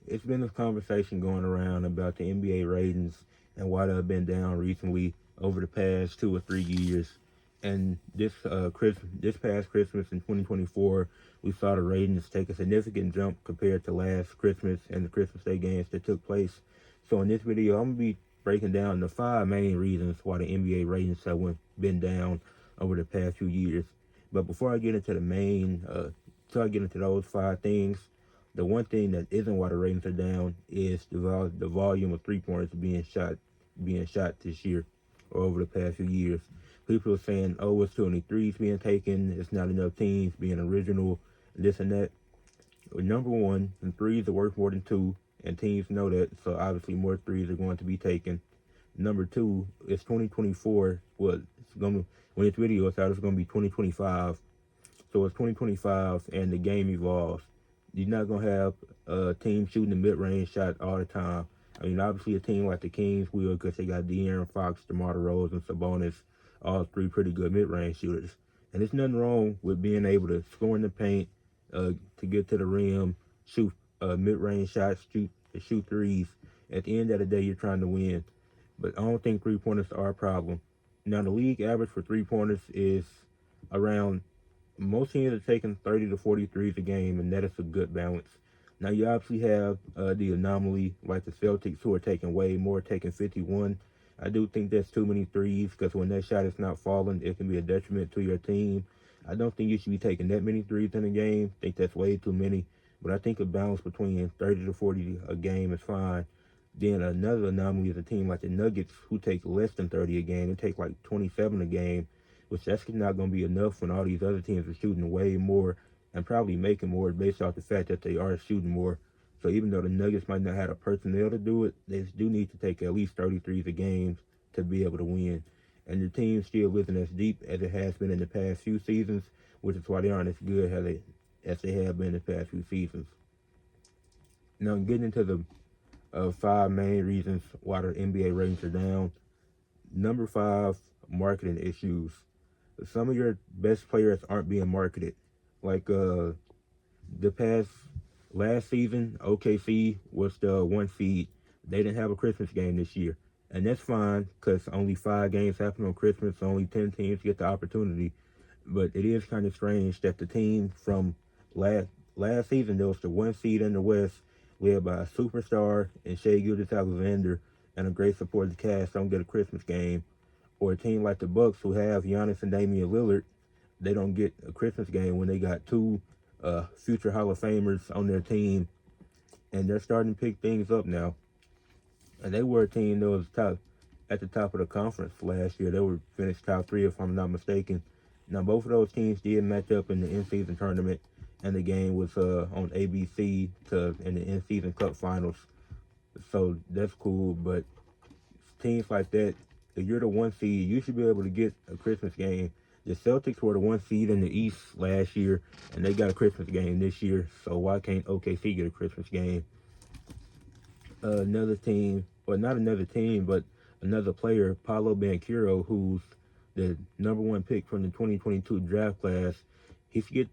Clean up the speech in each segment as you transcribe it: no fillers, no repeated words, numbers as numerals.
It's been a conversation going around about the NBA ratings and why they've been down recently over the past 2 or 3 years. And this past Christmas in 2024, we saw the ratings take a significant jump compared to last Christmas and the Christmas Day games that took place. So in this video, I'm gonna be breaking down the 5 main reasons why the NBA ratings have been down over the past few years. But before I get into those 5 things, the one thing that isn't why the ratings are down is the volume of 3 pointers being shot this year or over the past few years. People are saying, "Oh, it's too many threes being taken. It's not enough teams being original, this and that." Well, number one, and threes are worth more than two, and teams know that. So obviously, more threes are going to be taken. Number two, it's 2024. Well, it's gonna when this video is out, it's gonna be 2025. So it's 2025, and the game evolves. You're not gonna have a team shooting the mid-range shot all the time. I mean, obviously, a team like the Kings will, because they got De'Aaron Fox, DeMar DeRozan, and Sabonis, all three pretty good mid-range shooters. And there's nothing wrong with being able to score in the paint, to get to the rim, shoot mid-range shots, shoot threes. At the end of the day, you're trying to win. But I don't think three-pointers are a problem. Now, the league average for three-pointers is around most teams are taking 30 to 43s a game, and that is a good balance. Now, you obviously have the anomaly like the Celtics, who are taking way more, taking 51. I do think that's too many threes, because when that shot is not falling, it can be a detriment to your team. I don't think you should be taking that many threes in a game. I think that's way too many. But I think a balance between 30 to 40 a game is fine. Then another anomaly is a team like the Nuggets, who take less than 30 a game. They take like 27 a game, which that's not going to be enough when all these other teams are shooting way more and probably making more based off the fact that they are shooting more. So even though the Nuggets might not have the personnel to do it, they do need to take at least 33s a game to be able to win. And the team still isn't as deep as it has been in the past few seasons, which is why they aren't as good as they have been in the past few seasons. Now, getting into the 5 main reasons why the NBA ratings are down. Number five, marketing issues. Some of your best players aren't being marketed. Like the past last season, OKC was the one seed. They didn't have a Christmas game this year, and that's fine because only 5 games happen on Christmas. So only 10 teams get the opportunity. But it is kind of strange that the team from last last season, there was the one seed in the West, led by a superstar and Shea Gilgeous-Alexander and a great supporting cast, don't get a Christmas game. Or a team like the Bucks, who have Giannis and Damian Lillard, they don't get a Christmas game when they got two future Hall of Famers on their team, and they're starting to pick things up now. And they were a team that was top at the top of the conference last year. They were finished top three, if I'm not mistaken. Now both of those teams did match up in the in-season tournament, and the game was on ABC in the in-season Cup Finals. So that's cool. But teams like that, if you're the one seed, you should be able to get a Christmas game. The Celtics were the one seed in the East last year, and they got a Christmas game this year. So why can't OKC get a Christmas game? Another team, or not another team, but another player, Paolo Banchero, who's the number one pick from the 2022 draft class. He get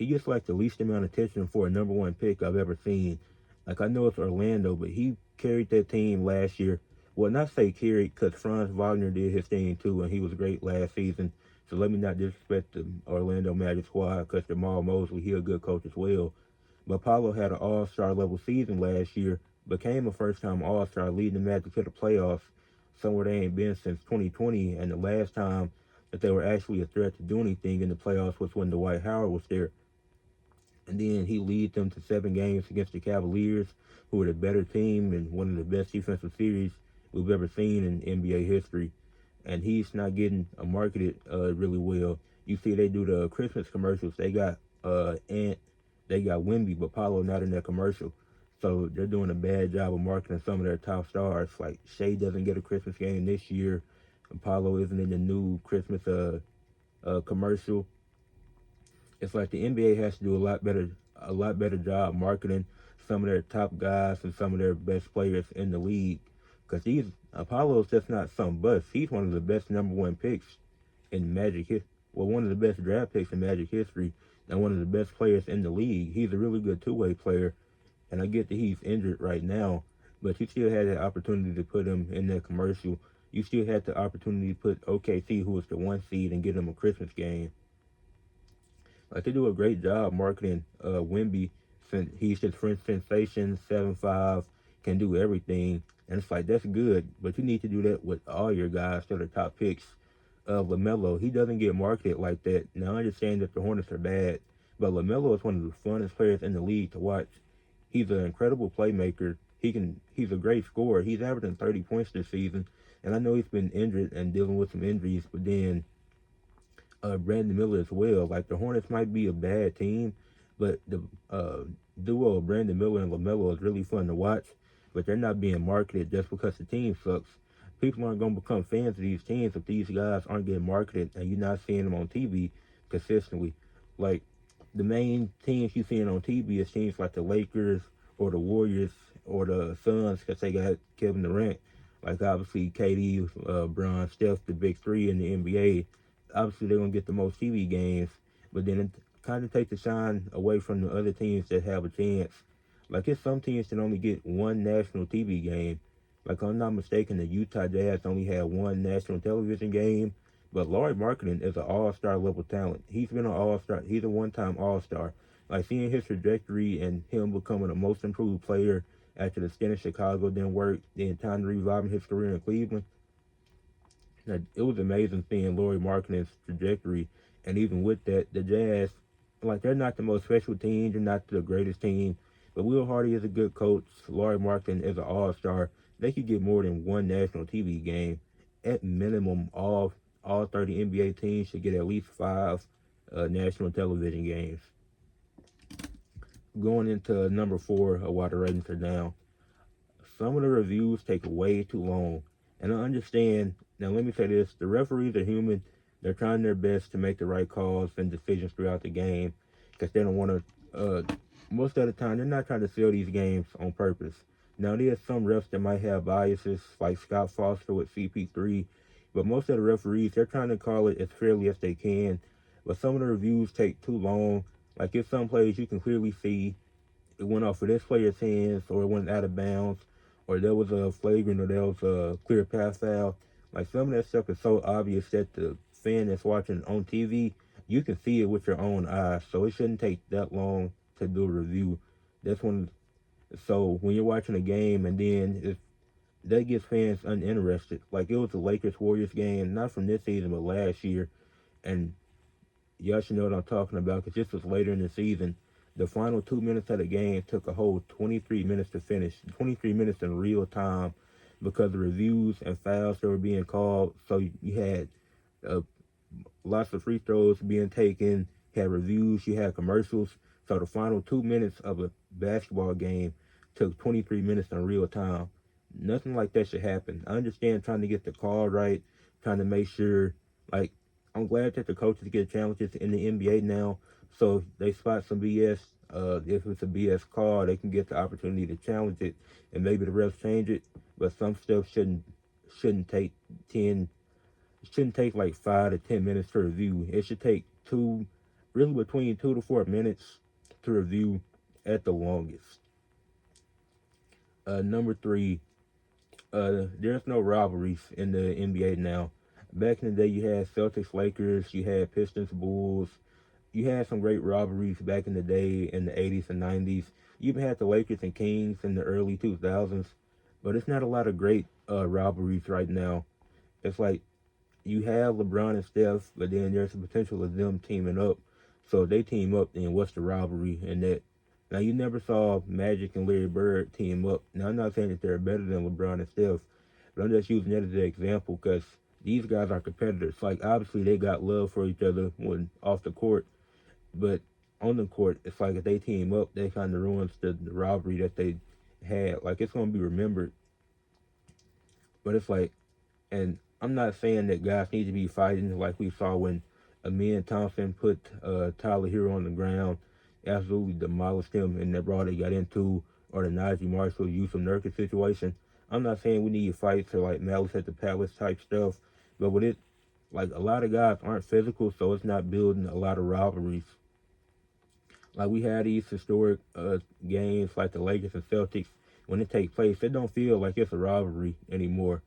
he gets like the least amount of attention for a number one pick I've ever seen. Like, I know it's Orlando, but he carried that team last year. Well, not say carried, because Franz Wagner did his thing too, and he was great last season. So let me not disrespect the Orlando Magic squad, because Jamal Mosley, he a good coach as well. But Paulo had an all-star level season last year, became a first-time all-star, leading the Magic to the playoffs, somewhere they ain't been since 2020. And the last time that they were actually a threat to do anything in the playoffs was when Dwight Howard was there. And then he leads them to 7 games against the Cavaliers, who are the better team and one of the best defensive series we've ever seen in NBA history. And he's not getting marketed really well. You see, they do the Christmas commercials. They got Ant, they got Wimby, but Paulo not in that commercial. So they're doing a bad job of marketing some of their top stars. Like, Shea doesn't get a Christmas game this year. Paulo isn't in the new Christmas commercial. It's like the NBA has to do a lot better job marketing some of their top guys and some of their best players in the league. Because these Apollo's just not some bust. He's one of the best number one picks in one of the best draft picks in Magic history, and one of the best players in the league. He's a really good two-way player, And I get that he's injured right now, but you still had the opportunity to put him in that commercial. You still had the opportunity to put OKC, who was the 1 seed, and get him a Christmas game. Like, they do a great job marketing Wemby. Since he's just French sensation, 7'5", can do everything. And it's like, that's good, but you need to do that with all your guys that are top picks. LaMelo, he doesn't get marketed like that. Now, I understand that the Hornets are bad, but LaMelo is one of the funnest players in the league to watch. He's an incredible playmaker. He's a great scorer. He's averaging 30 points this season, and I know he's been injured and dealing with some injuries, but then Brandon Miller as well. Like, the Hornets might be a bad team, but the duo of Brandon Miller and LaMelo is really fun to watch. But they're not being marketed just because the team sucks. People aren't going to become fans of these teams if these guys aren't getting marketed and you're not seeing them on TV consistently. Like, the main teams you're seeing on TV is teams like the Lakers or the Warriors or the Suns because they got Kevin Durant. Like, obviously, KD, Bron, Steph, the big three in the NBA. Obviously, they're going to get the most TV games, but then it kind of takes the shine away from the other teams that have a chance. Like, it's some teams that only get one national TV game. Like, if I'm not mistaken, the Utah Jazz only had one national television game, but Lauri Markkanen is an all-star level talent. He's been an all-star. He's a one-time all-star. Like, seeing his trajectory and him becoming a most improved player after the stint in Chicago didn't work, then time to revive his career in Cleveland. It was amazing seeing Lauri Markkanen's trajectory, and even with that, the Jazz, like, they're not the most special team, they're not the greatest team, but Will Hardy is a good coach. Lauri Markkanen is an all-star. They could get more than one national TV game. At minimum, all 30 NBA teams should get at least 5 national television games. Going into number 4 of why the ratings are down. Some of the reviews take way too long. And I understand, now let me say this, the referees are human. They're trying their best to make the right calls and decisions throughout the game because they don't want to, most of the time, they're not trying to sell these games on purpose. Now, there's some refs that might have biases, like Scott Foster with CP3, but most of the referees, they're trying to call it as fairly as they can. But some of the reviews take too long. Like, if some plays you can clearly see it went off of this player's hands, or it went out of bounds, or there was a flagrant, or there was a clear pass foul. Like, some of that stuff is so obvious that the fan that's watching on TV, you can see it with your own eyes. So it shouldn't take that long to do a review. That's when, so when you're watching a game and then if that gets fans uninterested. Like, it was the Lakers Warriors game, not from this season, but last year, and y'all should know what I'm talking about because this was later in the season. The final 2 minutes of the game took a whole 23 minutes to finish. 23 minutes in real time because of reviews and fouls that were being called. So you had lots of free throws being taken, you had reviews, you had commercials. So the final 2 minutes of a basketball game took 23 minutes in real time. Nothing like that should happen. I understand trying to get the call right, trying to make sure, like, I'm glad that the coaches get challenges in the NBA now. So if they spot some BS, if it's a BS call, they can get the opportunity to challenge it, and maybe the refs change it. But some stuff shouldn't take 10. It shouldn't take like 5 to 10 minutes to review. It should take really between 2 to 4 minutes to review at the longest. Number 3, there's no rivalries in the NBA now. Back in the day, you had Celtics, Lakers, you had Pistons, Bulls. You had some great rivalries back in the day in the 80s and 90s. You even had the Lakers and Kings in the early 2000s. But it's not a lot of great rivalries right now. It's like you have LeBron and Steph, but then there's the potential of them teaming up. So if they team up, then what's the rivalry in that? Now, you never saw Magic and Larry Bird team up. Now, I'm not saying that they're better than LeBron and Steph, but I'm just using that as an example because these guys are competitors. Like, obviously, they got love for each other when off the court, but on the court, it's like if they team up, they kind of ruins the rivalry that they had. Like, it's going to be remembered. But it's like, and I'm not saying that guys need to be fighting like we saw when Amin Thompson put Tyler Hero on the ground, absolutely demolished him in that brawl they got into, or the Najee Marshall Yusuf Nurkic situation. I'm not saying we need fights or like Malice at the Palace type stuff, but with it, like, a lot of guys aren't physical, so it's not building a lot of rivalries. Like we had these historic games like the Lakers and Celtics. When it takes place, it don't feel like it's a rivalry anymore.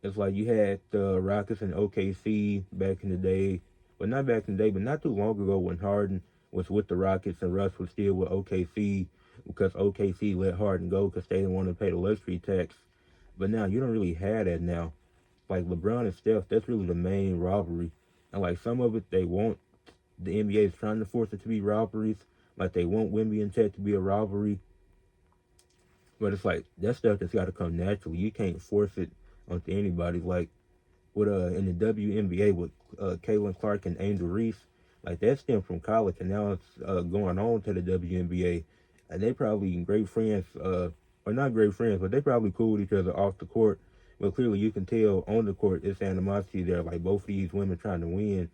It's like you had the Rockets and OKC back in the day, but not back in the day, but not too long ago when Harden was with the Rockets and Russ was still with OKC because OKC let Harden go because they didn't want to pay the luxury tax. But now you don't really have that now. Like LeBron and Steph, that's really the main rivalry. And like some of it, they want the NBA is trying to force it to be rivalries. Like they want Wemby and Chet to be a rivalry, but it's like that stuff that's got to come naturally. You can't force it onto anybody. Like with in the WNBA with Caitlin Clark and Angel Reese, like that stemmed from college, and now it's going on to the WNBA, and they probably great friends, or not great friends, but they probably cool with each other off the court. But clearly, you can tell on the court it's animosity there. Like both of these women trying to win,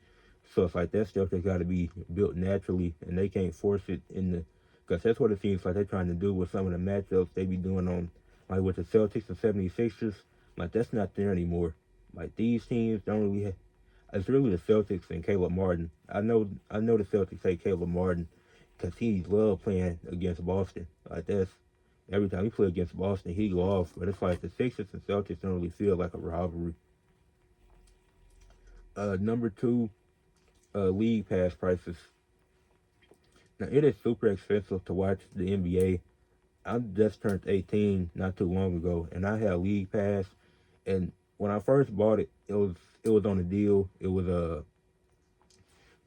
so it's like that stuff that's got to be built naturally, and they can't force it in the, because that's what it seems like they're trying to do with some of the matchups they be doing on, like with the Celtics and 76ers. Like that's not there anymore. Like these teams don't really. It's really the Celtics and Caleb Martin. I know the Celtics hate Caleb Martin because he loves playing against Boston. Like that's every time he play against Boston, he go off. But it's like the Sixers and Celtics don't really feel like a rivalry. Number two, league pass prices. Now it is super expensive to watch the NBA. I just turned 18 not too long ago, and I had a league pass. And when I first bought it, it was on a deal. It was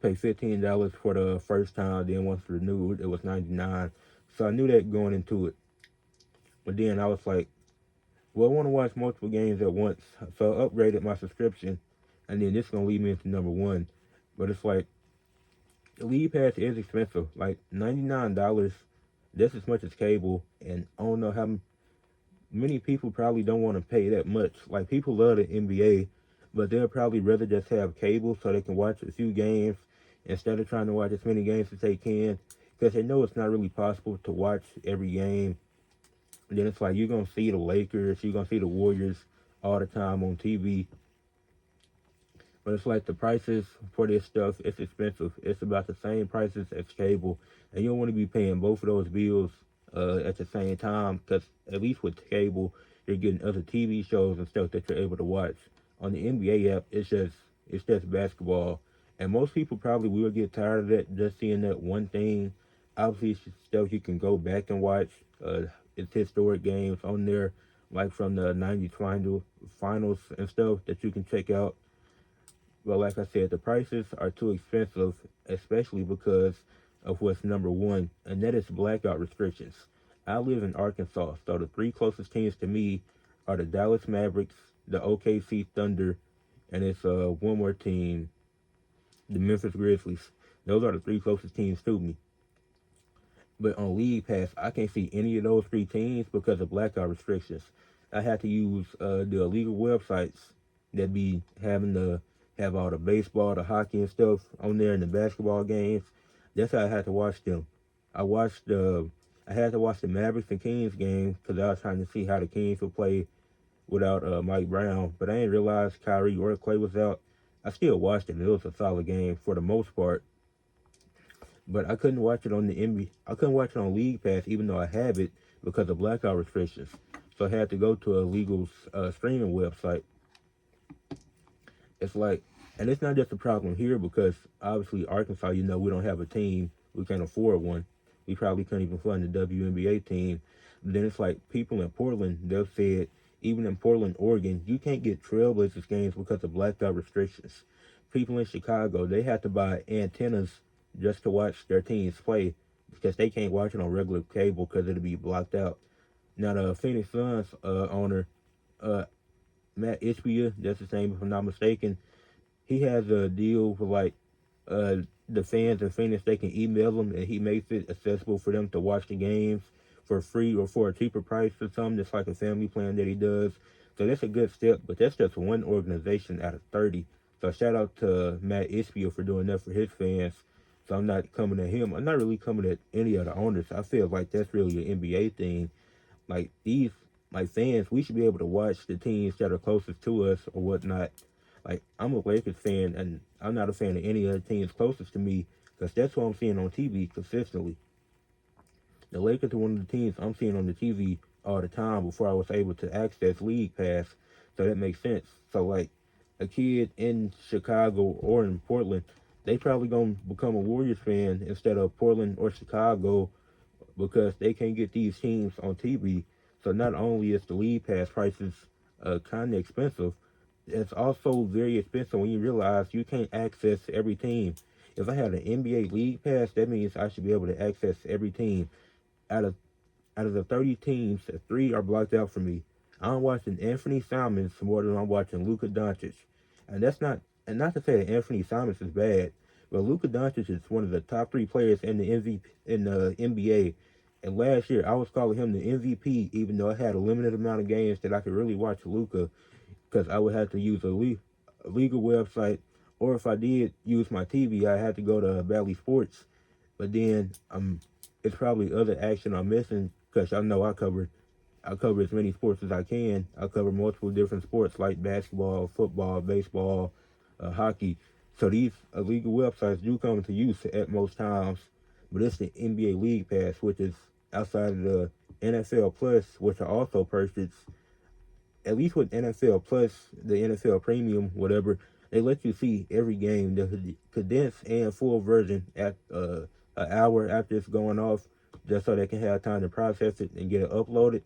pay $15 for the first time. Then once renewed, it was 99. So I knew that going into it. But then I was like, well, I want to watch multiple games at once. So I upgraded my subscription, and then this is gonna lead me into number one. But it's like the league pass is expensive, like $99. That's as much as cable, and I don't know how many people probably don't want to pay that much. Like people love the NBA, but they'll probably rather just have cable so they can watch a few games instead of trying to watch as many games as they can, because they know it's not really possible to watch every game. And then it's like you're gonna see the Lakers, you're gonna see the Warriors all the time on TV. But it's like the prices for this stuff, it's expensive. It's about the same prices as cable, and you don't want to be paying both of those bills at the same time. Because at least with cable, you're getting other TV shows and stuff that you're able to watch. On the NBA app, it's just basketball, and most people probably will get tired of that, just seeing that one thing. Obviously, it's stuff you can go back and watch. It's historic games on there, like from the '90s finals and stuff that you can check out. Well, like I said, the prices are too expensive, especially because of what's number one, and that is blackout restrictions. I live in Arkansas, so the three closest teams to me are the Dallas Mavericks, the OKC Thunder, and it's one more team, the Memphis Grizzlies. Those are the three closest teams to me. But on League Pass, I can't see any of those three teams because of blackout restrictions. I had to use the illegal websites that be having to have all the baseball, the hockey, and stuff on there, and the basketball games. That's how I had to watch them. I watched I had to watch the Mavericks and Kings game because I was trying to see how the Kings would play without Mike Brown. But I didn't realize Kyrie or Clay was out. I still watched it. It was a solid game for the most part. But I couldn't watch it on the NBA. I couldn't watch it on League Pass, even though I have it, because of blackout restrictions. So I had to go to a legal streaming website. It's like, and it's not just a problem here because obviously Arkansas, we don't have a team. We can't afford one. We probably couldn't even fund the WNBA team. But then it's like people in Portland, they've said, even in Portland, Oregon, you can't get Trailblazers games because of blackout restrictions. People in Chicago, they have to buy antennas just to watch their teams play because they can't watch it on regular cable because it'll be blocked out. Now the Phoenix Suns owner, uh, Matt Ishbia, that's his name if I'm not mistaken, he has a deal with like uh, the fans in Phoenix. They can email him and he makes it accessible for them to watch the games for free or for a cheaper price or something. It's like a family plan that he does. So that's a good step, but that's just one organization out of 30. So shout out to Matt Ishbia for doing that for his fans. So I'm not coming at him. I'm not really coming at any of the owners. I feel like that's really an NBA thing. Like these, like fans, we should be able to watch the teams that are closest to us or whatnot. Like I'm a Lakers fan, and I'm not a fan of any other teams closest to me. because that's what I'm seeing on TV consistently. The Lakers are one of the teams I'm seeing on the TV all the time before I was able to access League Pass. So that makes sense. So like a kid in Chicago or in Portland, they probably gonna become a Warriors fan instead of Portland or Chicago because they can't get these teams on TV. So not only is the League Pass prices kind of expensive, it's also very expensive when you realize you can't access every team. If I had an NBA League Pass, that means I should be able to access every team. Out of out of the 30 teams, 3 are blocked out for me. I'm watching Anthony Simons more than I'm watching Luka Doncic, and that's not and not to say that Anthony Simons is bad, but Luka Doncic is one of the top 3 players in the MVP in the NBA. And last year, I was calling him the MVP, even though I had a limited amount of games that I could really watch Luka, because I would have to use a legal website, or if I did use my TV, I had to go to Valley Sports. But then it's probably other action I'm missing because I know I cover as many sports as I can. I cover multiple different sports like basketball, football, baseball, hockey. So these illegal websites do come to use at most times. But it's the NBA League Pass, which is outside of the NFL Plus, which I also purchased. At least with NFL Plus, the NFL Premium, whatever, they let you see every game, the condensed and full version at an hour after it's going off, just so they can have time to process it and get it uploaded.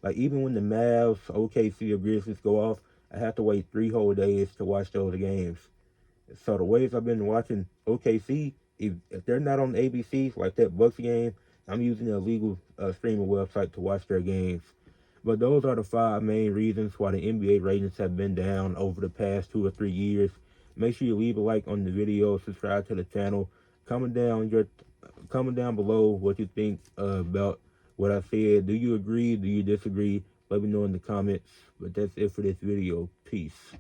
Like even when the Mavs, OKC, or Grizzlies go off, I have to wait 3 whole days to watch those games. So the ways I've been watching OKC, if they're not on the ABC, like that Bucks game, I'm using a legal streaming website to watch their games. But those are the 5 main reasons why the NBA ratings have been down over the past 2 or 3 years. Make sure you leave a like on the video, subscribe to the channel, comment down your comment down below what you think about what I said. Do you agree? Do you disagree? Let me know in the comments. But that's it for this video. Peace.